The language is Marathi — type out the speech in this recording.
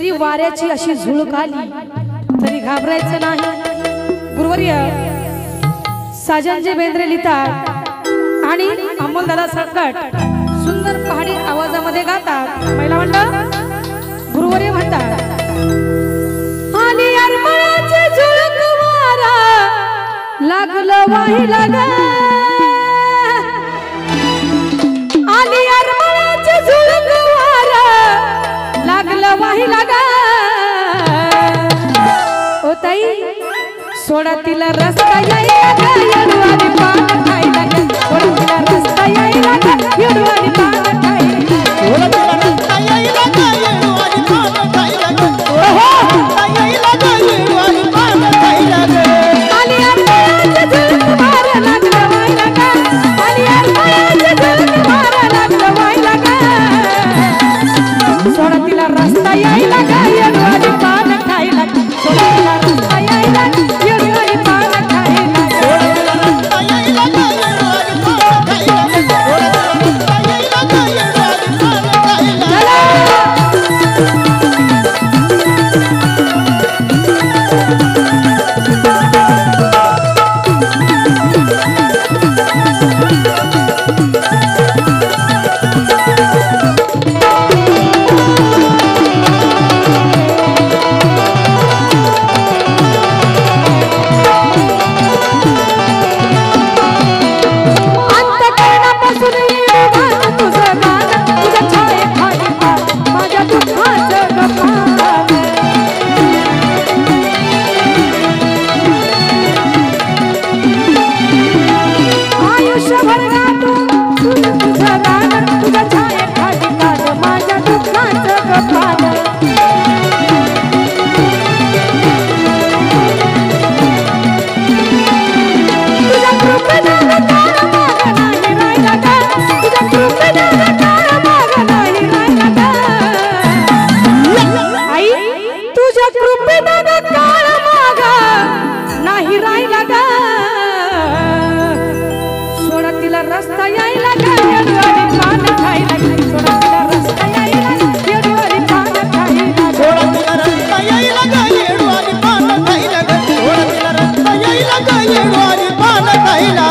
जरी वाऱ्याची अशी झुळूक आली तरी घाबरायचं नाही। गुरुवर्य साजनजी बेंद्रे लिहितात आणि अमोलदादा सकट सुंदर पहाडी आवाजामध्ये गातात। पहिला म्हणलं गुरुवर्य म्हणतात, आली अरमळाचे झुळूक वारा लागलं वाहिला ग, आली अरमळाचे झुळूक वारा लागलं वाहिला ग। ओ ताई सोडा तिला रस्ता यायला ग, येडवानी पान खायला ग, सोडा तिला रस्ता यायला ग, येडवानी पान खायला ग, सोडा तिला रस्ता यायला ग, येडवानी पान खायला ग, रस्ता यायला ग, येडवानी पान खायला ग। आली अरमळाचे झुळूक वारा लागलं वाहिला ग, आली अरमळाचे झुळूक वारा लागलं वाहिला ग, सोडा तिला रस्ता यायला ग, येडवानी पान खायला ग, सोडा तिला रस्ता यायला ग, येडवानी पान खायला ग, सोडा तिला रस्ता यायला ग, येडवानी पान खायला ग, सोडा तिला रस्ता यायला ग, येडवानी पान खायला